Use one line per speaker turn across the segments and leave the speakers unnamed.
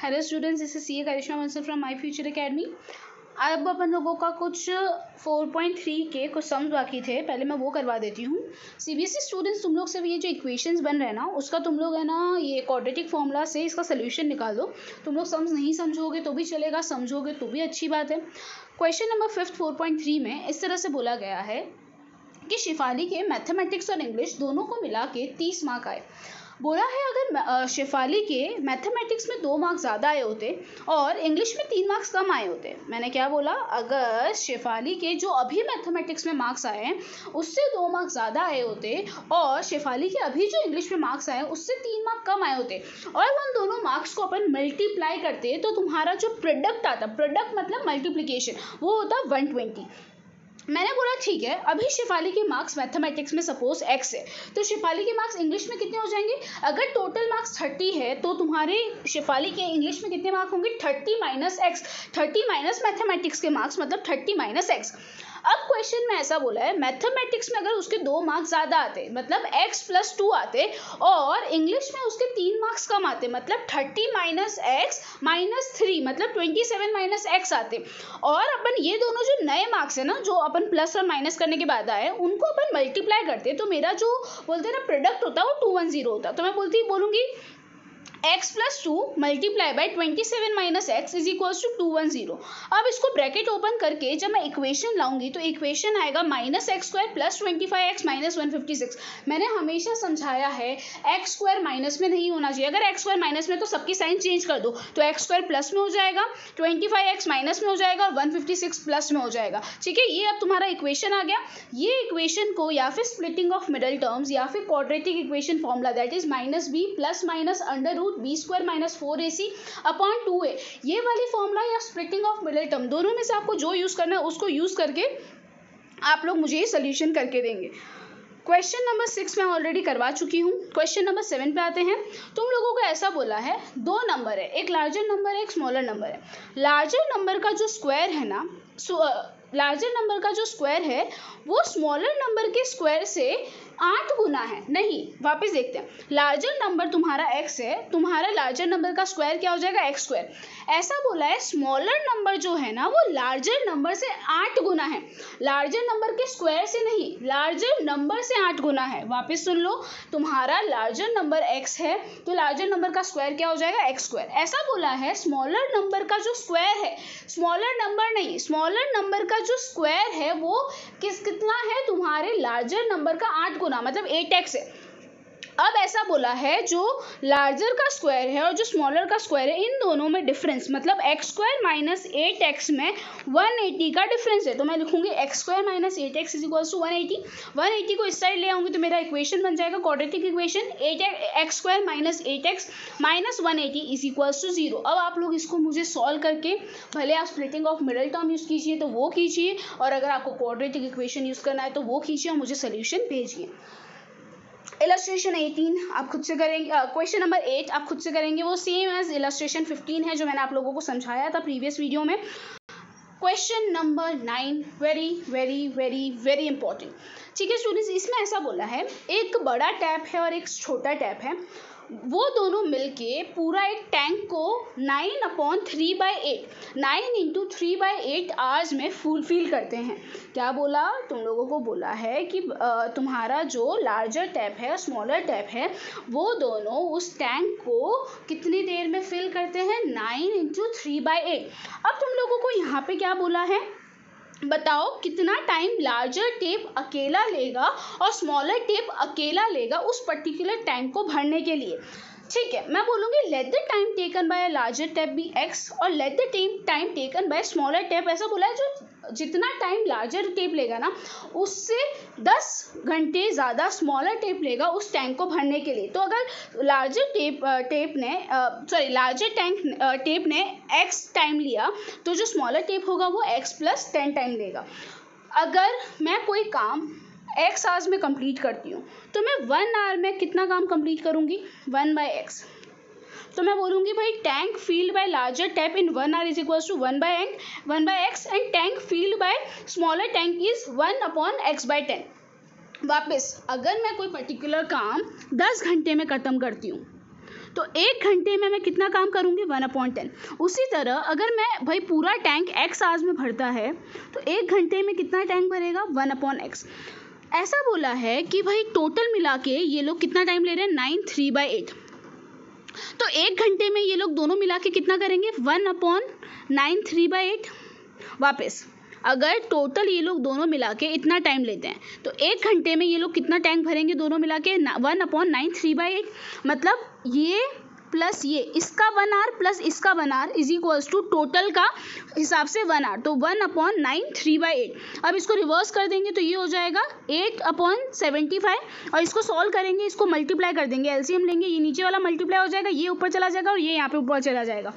Hello students, this is C Karishma Bansal from My Future Academy. अब अपन लोगों का कुछ 4.3 के कुछ सम्स बाकी थे, पहले मैं वो करवा देती हूँ। सीबीएसई स्टूडेंट्स, तुम लोग से ये जो इक्वेशंस बन रहे हैं ना, उसका तुम लोग है ना ये क्वाड्रेटिक फॉर्मूला से इसका सोल्यूशन निकाल दो। तुम लोग सम्स नहीं समझोगे तो भी चलेगा, समझोगे तो भी अच्छी बात है। क्वेश्चन नंबर 5 4.3 में इस तरह से बोला गया है कि शिफाली के मैथमेटिक्स और इंग्लिश दोनों को मिला के 30 मार्क आए। बोला है अगर शिफाली के मैथमेटिक्स में 2 मार्क्स ज़्यादा आए होते और इंग्लिश में 3 मार्क्स कम आए होते। मैंने क्या बोला, अगर शिफाली के जो अभी मैथमेटिक्स में मार्क्स आए हैं उससे 2 मार्क्स ज़्यादा आए होते और शिफाली के अभी जो इंग्लिश में मार्क्स आए उससे 3 मार्क्स कम आए होते और उन दोनों मार्क्स को अपन मल्टीप्लाई करते तो तुम्हारा जो प्रोडक्ट आता, प्रोडक्ट मतलब मल्टीप्लिकेशन, वो होता 120। मैंने बोला ठीक है, अभी शिफाली के मार्क्स मैथमेटिक्स में सपोज x है तो शिफाली के मार्क्स इंग्लिश में कितने हो जाएंगे। अगर टोटल मार्क्स 30 है तो तुम्हारे शिफाली के इंग्लिश में कितने मार्क्स होंगे, 30 माइनस एक्स, 30 माइनस मैथमेटिक्स के मार्क्स मतलब 30 माइनस एक्स। अब क्वेश्चन में ऐसा बोला है मैथमेटिक्स में अगर उसके 2 मार्क्स ज़्यादा आते मतलब x + 2 आते और इंग्लिश में उसके 3 मार्क्स कम आते मतलब 30 माइनस एक्स माइनस 3 मतलब 27 माइनस एक्स आते और अपन ये दोनों जो नए मार्क्स है ना, जो अपन प्लस और माइनस करने के बाद आए, उनको अपन मल्टीप्लाई करते तो मेरा जो बोलते हैं ना प्रोडक्ट होता है वो 210 होता। तो मैं बोलूँगी x + 2 multiply by 27 minus x is equals to 210। अब इसको ब्रैकेट ओपन करके जब मैं इक्वेशन लाऊंगी तो इक्वेशन आएगा -x² + 25x - 156। मैंने हमेशा समझाया है x² माइनस में नहीं होना चाहिए। अगर x² माइनस में तो सबकी साइन चेंज कर दो तो x² प्लस में हो जाएगा, 25x माइनस में हो जाएगा और 156 प्लस में हो जाएगा। ठीक है, ये अब तुम्हारा इक्वेशन आ गया। ये इक्वेशन को या फिर स्प्लिटिंग ऑफ मिडल टर्म्स या फिर quadratic equation formula that is -b + -√b² - 4ac upon 2a, ये वाली फॉर्मूला या स्प्लिटिंग ऑफ मिडल टर्म, दोनों में से आपको जो यूज करना है उसको यूज करके आप लोग मुझे ये सोल्यूशन करके देंगे। क्वेश्चन नंबर 6 मैं ऑलरेडी करवा चुकी हूँ। क्वेश्चन नंबर 7 पे आते हैं। तुम लोगों को ऐसा बोला है 2 नंबर है, एक लार्जर नंबर है, एक स्मॉलर नंबर है। लार्जर नंबर का जो स्क्वायर है ना, लार्जर नंबर का जो स्क्वायर है वो स्मॉलर नंबर के स्क्वायर से 8 गुना है। नहीं, वापस देखते हैं। लार्जर नंबर तुम्हारा x है, तुम्हारा लार्जर नंबर का स्क्वायर क्या हो जाएगा, x²। ऐसा बोला है स्मॉलर नंबर जो है ना वो लार्जर नंबर से 8 गुना है, लार्जर नंबर के स्क्वायर से नहीं, लार्जर नंबर से 8 गुना है। वापस सुन लो, तुम्हारा लार्जर नंबर x है तो लार्जर नंबर का स्क्वायर क्या हो जाएगा, x²। ऐसा बोला है स्मॉलर नंबर का जो स्क्वायर है, स्मॉलर नंबर नहीं, स्मॉलर नंबर का जो स्क्वायर है वो कितना है, तुम्हारे लार्जर नंबर का 8 गुना मतलब 8x है। अब ऐसा बोला है जो लार्जर का स्क्वायर है और जो स्मॉलर का स्क्वायर है, इन दोनों में डिफरेंस मतलब x² - 8x में 180 का डिफरेंस है। तो मैं लिखूंगी x² - 8x is equals to 180। 180 को इस साइड ले आऊंगी तो मेरा इक्वेशन बन जाएगा quadratic equation, x² - 8x - 180 is equals to 0। अब आप लोग इसको मुझे सॉल्व करके, भले आप splitting of middle term use कीजिए तो वो कीजिए और अगर आपको क्वाड्रेटिक इक्वेशन यूज़ करना है तो वो कीजिए और मुझे सोल्यूशन भेजिए। इलस्ट्रेशन 18 आप खुद से करेंगे, क्वेश्चन नंबर 8 आप खुद से करेंगे, वो सेम एज इलस्ट्रेशन 15 है जो मैंने आप लोगों को समझाया था प्रीवियस वीडियो में। Question number 9 very very very very important. ठीक है स्टूडेंट्स, इसमें ऐसा बोला है एक बड़ा टैप है और एक छोटा टैप है, वो दोनों मिलके पूरा एक टैंक को 9/3/8 9 × 3/8 आवर्स में फुलफिल करते हैं। क्या बोला, तुम लोगों को बोला है कि तुम्हारा जो लार्जर टैप है और स्मॉलर टैप है वो दोनों उस टैंक को कितनी देर में फिल करते हैं, 9 × 3/8। अब तुम लोगों को यहाँ पे क्या बोला है, बताओ कितना टाइम लार्जर टेप अकेला लेगा और स्मॉलर टेप अकेला लेगा उस पर्टिकुलर टैंक को भरने के लिए। ठीक है, मैं बोलूँगी let the time taken by larger tap be x और let the time taken by smaller tap. ऐसा बोला है जो जितना टाइम लार्जर टेप लेगा ना उससे 10 घंटे ज़्यादा स्मॉलर टेप लेगा उस टैंक को भरने के लिए। तो अगर लार्जर टेप ने x टाइम लिया तो जो स्मॉलर टेप होगा वो x + 10 टाइम लेगा। अगर मैं कोई काम x आवर्स में कंप्लीट करती हूँ तो मैं 1 आवर में कितना काम कंप्लीट करूँगी, 1/x। तो मैं बोलूँगी भाई tank filled by larger tap in 1 hour is equals to 1/x and tank filled by smaller tank is 1/x/10। वापस अगर मैं कोई पर्टिकुलर काम 10 घंटे में ख़त्म करती हूँ तो 1 घंटे में मैं कितना काम करूँगी 1/10। उसी तरह अगर मैं भाई पूरा टैंक x आवर्स में भरता है तो 1 घंटे में कितना टैंक भरेगा 1/x। ऐसा बोला है कि भाई टोटल मिला के ये लोग कितना टाइम ले रहे हैं 9 3/8। तो 1 घंटे में ये लोग दोनों मिला के कितना करेंगे 1/9 3/8। वापस अगर टोटल ये लोग दोनों मिला के इतना टाइम लेते हैं तो 1 घंटे में ये लोग कितना टैंक भरेंगे दोनों मिला के 1/9 3/8। मतलब ये प्लस ये इसका 1 आवर प्लस इसका 1 hour is equals to total का हिसाब से 1 आवर, तो 1/9 3/8। अब इसको रिवर्स कर देंगे तो ये हो जाएगा 8/75 और इसको सॉल्व करेंगे, इसको मल्टीप्लाई कर देंगे, एलसीएम लेंगे, ये नीचे वाला मल्टीप्लाई हो जाएगा, ये ऊपर चला जाएगा और ये यहाँ पे ऊपर चला जाएगा।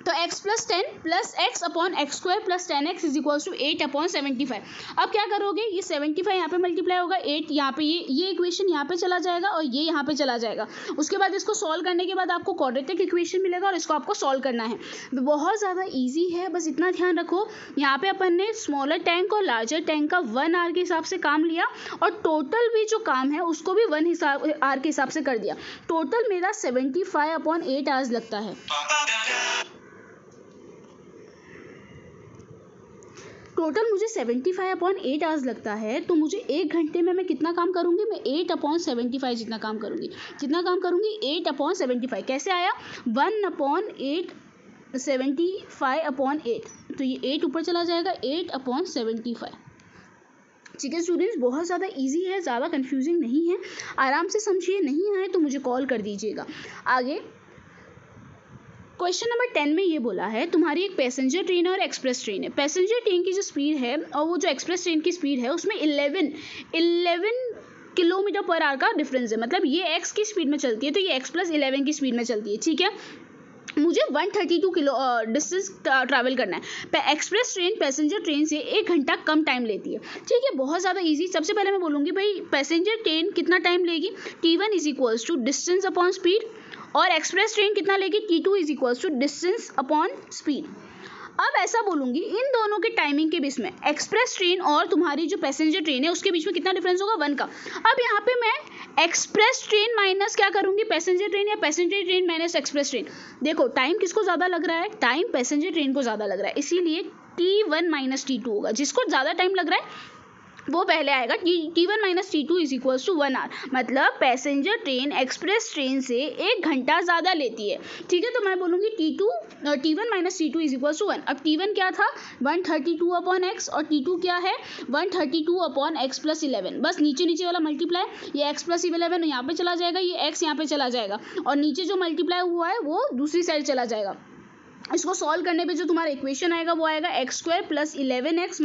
तो x + 10 + x/x² + 10x is equals to 8/75। अब क्या करोगे, ये 75 यहाँ पे मल्टीप्लाई होगा, 8 यहाँ पे, ये इक्वेशन यहाँ पे चला जाएगा और ये यहाँ पे चला जाएगा। उसके बाद इसको सॉल्व करने के बाद आपको क्वाड्रेटिक इक्वेशन मिलेगा और इसको आपको सॉल्व करना है। बहुत ज़्यादा ईजी है, बस इतना ध्यान रखो यहाँ पे अपन ने स्मॉलर टैंक और लार्जर टैंक का 1 आवर के हिसाब से काम लिया और टोटल भी जो काम है उसको भी 1 आवर के हिसाब से कर दिया। टोटल मेरा 75/8 आवर्स लगता है। टोटल मुझे 75/8 आवर्स लगता है, तो मुझे 1 घंटे में मैं कितना काम करूँगी, मैं 8/75 जितना काम करूँगी। कितना काम करूँगी 8/75। कैसे आया 1/8 75/8, तो ये 8 ऊपर चला जाएगा 8/75। ठीक है स्टूडेंट्स, बहुत ज़्यादा इजी है, ज़्यादा कंफ्यूजिंग नहीं है, आराम से समझिए। नहीं आए तो मुझे कॉल कर दीजिएगा। आगे क्वेश्चन नंबर 10 में ये बोला है तुम्हारी एक पैसेंजर ट्रेन और एक्सप्रेस ट्रेन है। पैसेंजर ट्रेन की जो स्पीड है और वो जो एक्सप्रेस ट्रेन की स्पीड है उसमें 11 किलोमीटर पर आवर का डिफरेंस है। मतलब ये x की स्पीड में चलती है तो ये x + 11 की स्पीड में चलती है। ठीक है, मुझे 132 किलो डिस्टेंस ट्रैवल करना है। एक्सप्रेस ट्रेन पैसेंजर ट्रेन से 1 घंटा कम टाइम लेती है। ठीक है, बहुत ज़्यादा इजी। सबसे पहले मैं बोलूँगी भाई पैसेंजर ट्रेन कितना टाइम लेगी, T1 is equals to distance upon speed, और एक्सप्रेस ट्रेन कितना लेगी T2 is equals to distance upon speed. अब ऐसा बोलूँगी इन दोनों के टाइमिंग के बीच में एक्सप्रेस ट्रेन और तुम्हारी जो पैसेंजर ट्रेन है उसके बीच में कितना डिफरेंस होगा 1 का। अब यहाँ पे मैं एक्सप्रेस ट्रेन माइनस क्या करूँगी पैसेंजर ट्रेन, या passenger train minus express train. देखो टाइम किसको ज़्यादा लग रहा है, टाइम पैसेंजर ट्रेन को ज़्यादा लग रहा है, इसीलिए T1 - T2 होगा। जिसको ज़्यादा टाइम लग रहा है वो पहले आएगा। T1 - T2 is equals to 1 hour. मतलब पैसेंजर ट्रेन एक्सप्रेस ट्रेन से 1 घंटा ज़्यादा लेती है। ठीक है, तो मैं बोलूँगी T1 - T2 is equals to 1। अब T1 क्या था 132/x और T2 क्या है 132/x + 11। बस नीचे नीचे वाला मल्टीप्लाई, ये x + 11 यहाँ पे चला जाएगा, ये x यहाँ पे चला जाएगा और नीचे जो मल्टीप्लाई हुआ है वो दूसरी साइड चला जाएगा। इसको सॉल्व करने पे जो तुम्हारा इक्वेशन आएगा वो आएगा x² + 11x -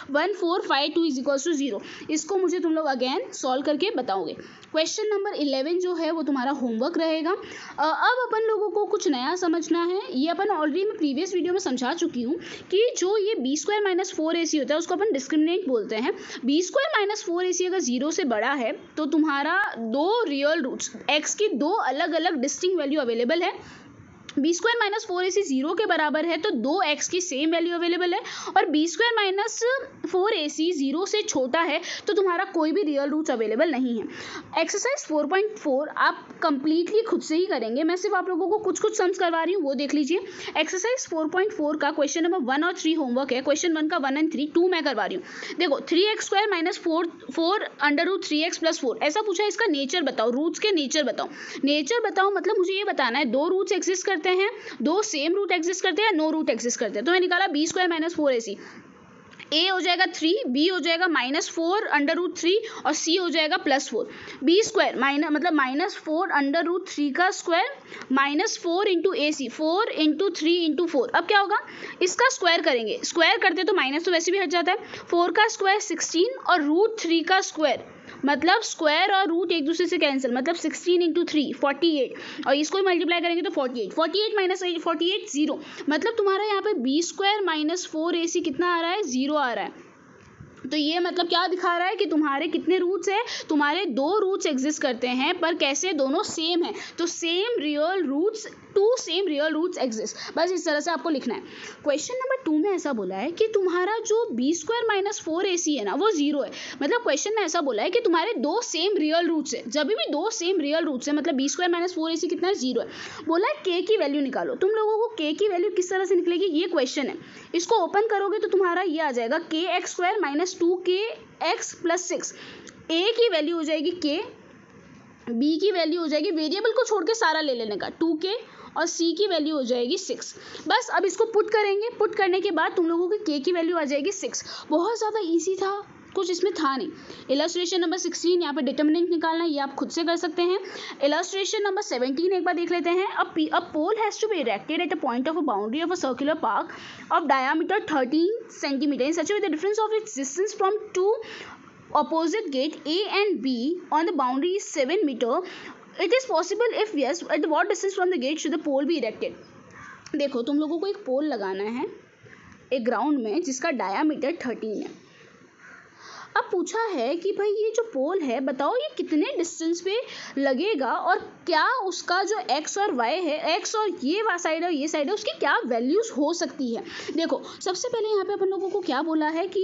1452 is equals to 0। इसको मुझे तुम लोग अगेन सॉल्व करके बताओगे। क्वेश्चन नंबर 11 जो है वो तुम्हारा होमवर्क रहेगा। अब अपन लोगों को कुछ नया समझना है। ये अपन ऑलरेडी मैं प्रीवियस वीडियो में समझा चुकी हूँ कि जो ये b² - 4ac होता है उसको अपन डिस्क्रिमिनेंट बोलते हैं। b² - 4ac अगर 0 से बड़ा है तो तुम्हारा 2 रियल रूट्स x की 2 अलग अलग डिस्टिंक्ट वैल्यू अवेलेबल है। b² - 4ac 0 के बराबर है तो 2x की सेम वैल्यू अवेलेबल है, और b² - 4ac 0 से छोटा है तो तुम्हारा कोई भी रियल रूट्स अवेलेबल नहीं है। एक्सरसाइज 4.4 आप कंप्लीटली खुद से ही करेंगे, मैं सिर्फ आप लोगों को कुछ सम्स करवा रही हूँ, वो देख लीजिए। एक्सरसाइज 4.4 का क्वेश्चन नंबर 1 और 3 होमवर्क है। क्वेश्चन 1 का 1 और 3, 2 मैं करवा रही हूँ। देखो 3x² - 4 √3x + 4 ऐसा पूछा है, इसका नेचर बताओ, रूट्स के नेचर बताओ। नेचर बताओ मतलब मुझे ये बताना है 2 रूट्स एग्जिस्ट करते हैं, 2 सेम रूट एग्जिस्ट करते हैं, नो रूट एग्जिस्ट करते हैं। तो मैं निकाला b² - 4ac, a हो जाएगा 3, b हो जाएगा -4 √3 और c हो जाएगा +4। b² मतलब -4 √3 का स्क्वायर -4 × ac, 4 × 3 × 4। अब क्या होगा, इसका स्क्वायर करेंगे, स्क्वायर करते तो माइनस तो वैसे भी हट जाता है। 4 का स्क्वायर 16 और √3 का स्क्वायर, मतलब स्क्वायर और रूट एक दूसरे से कैंसिल, मतलब 16 × 3 48, और इसको मल्टीप्लाई करेंगे तो 48 - 48 0। मतलब तुम्हारा यहाँ पे b² - 4ac कितना आ रहा है 0 आ रहा है। तो ये मतलब क्या दिखा रहा है कि तुम्हारे कितने रूट्स हैं, तुम्हारे 2 रूट्स एग्जिस्ट करते हैं पर कैसे, दोनों सेम है। तो same real roots two same real roots exist. बस इस तरह से आपको लिखना है। क्वेश्चन नंबर 2 में ऐसा बोला है कि तुम्हारा जो b² - 4ac है ना वो 0 है। मतलब क्वेश्चन में ऐसा बोला है कि तुम्हारे दो सेम रियल रूट्स है। जब भी दो सेम रियल रूट्स है मतलब b² - 4ac कितना है 0 है। बोला है k की वैल्यू निकालो। तुम लोगों को k की वैल्यू किस तरह से निकलेगी ये क्वेश्चन है। इसको ओपन करोगे तो तुम्हारा ये आ जाएगा kx² - 2kx + 6। a की वैल्यू हो जाएगी k, b की वैल्यू हो जाएगी, वेरिएबल को छोड़ के सारा ले लेने का 2k, और c की वैल्यू हो जाएगी 6। बस अब इसको पुट करेंगे। पुट करने के बाद तुम लोगों की k की वैल्यू आ जाएगी 6। बहुत ज़्यादा इजी था, कुछ इसमें था नहीं। इलस्ट्रेशन नंबर 16 यहाँ पे डिटर्मिनेंट निकालना है, ये आप खुद से कर सकते हैं। इलस्ट्रेशन नंबर 17 एक बार देख लेते हैं। A pole has to be erected at a point of a boundary of a circular park of diameter 13 centimetre in such a way the difference of its distance from two opposite gate A and B on the boundary is 7 meter. It is possible if yes, at what distance from the gate should the pole be erected? देखो तुम लोगों को एक पोल लगाना है एक ground में जिसका डायामीटर 13 है। अब पूछा है कि भाई ये जो पोल है बताओ ये कितने डिस्टेंस पे लगेगा और क्या उसका जो x और y है, x और ये साइड है ये साइड है, उसकी क्या वैल्यूज हो सकती है। देखो सबसे पहले यहाँ पे अपन लोगों को क्या बोला है कि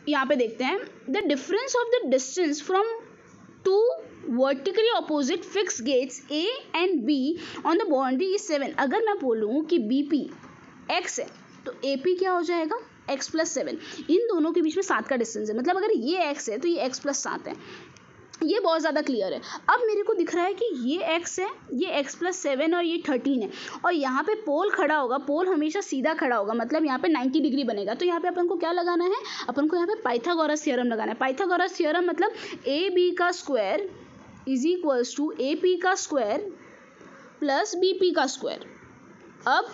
यहाँ पे देखते हैं the difference of the distance from two vertically opposite fixed gates A and B on the boundary is 7। अगर मैं बोलूँ कि BP x है तो AP क्या हो जाएगा x + 7। इन दोनों के बीच में 7 का डिस्टेंस है, मतलब अगर ये x है तो ये x + 7 है। ये बहुत ज़्यादा क्लियर है। अब मेरे को दिख रहा है कि ये x है, ये x + 7 और ये 13 है, और यहाँ पे पोल खड़ा होगा। पोल हमेशा सीधा खड़ा होगा, मतलब यहाँ पे 90 डिग्री बनेगा। तो यहाँ पे अपन को क्या लगाना है, अपन को यहाँ पे पाइथागोरस थ्योरम लगाना है। पाइथागोरस थ्योरम मतलब AB का square is equals to AP का स्क्वायर प्लस BP का स्क्वायर। अब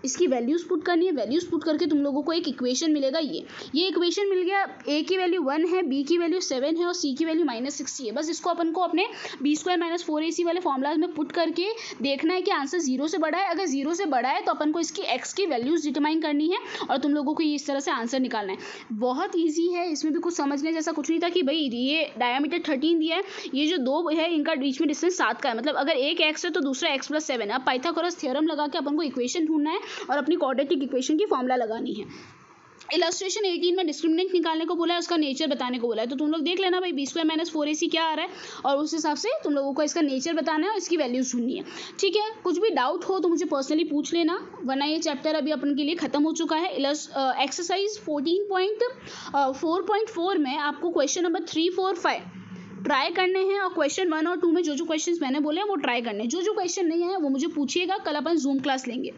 इसकी वैल्यूज़ पुट करनी है। वैल्यूज़ पुट करके तुम लोगों को एक इक्वेशन मिलेगा। ये इक्वेशन मिल गया। a की वैल्यू 1 है, b की वैल्यू 7 है और c की वैल्यू -60 है। बस इसको अपन को अपने b² - 4ac वाले फॉर्मूलाज में पुट करके देखना है कि आंसर 0 से बड़ा है। अगर 0 से बड़ा है तो अपन को इसकी x की वैल्यूज़ डिटरमाइन करनी है और तुम लोगों को इस तरह से आंसर निकालना है। बहुत ईजी है, इसमें भी कुछ समझने जैसा कुछ नहीं था कि भाई ये डायमीटर 13 दिया है, ये जो दो है इनका बीच में डिस्टेंस 7 का है, मतलब अगर एक x है तो दूसरा x + 7 है। अब पाइथागोरस थ्योरम लगा के अपन को इक्वेशन ढूंढना है और अपनी क्वाड्रेटिक इक्वेशन की फॉर्मूला लगानी है। इलस्ट्रेशन 18 में डिस्क्रिमिनेंट निकालने को बोला है, उसका नेचर बताने को बोला है। तो तुम लोग देख लेना भाई b² - 4ac क्या आ रहा है और उस हिसाब से तुम लोगों को इसका नेचर बताना है और इसकी वैल्यूज ढूंढनी है। ठीक है, कुछ भी डाउट हो तो मुझे पर्सनली पूछ लेना, वरना ये चैप्टर अभी अपन के लिए खत्म हो चुका है। एक्सरसाइज 14.4 में आपको क्वेश्चन नंबर 3, 4, 5 ट्राई करने हैं और क्वेश्चन 1 और 2 में जो क्वेश्चंस मैंने बोले हैं वो ट्राई करने हैं। जो क्वेश्चन नहीं है वो मुझे पूछिएगा, कल अपन जूम क्लास लेंगे।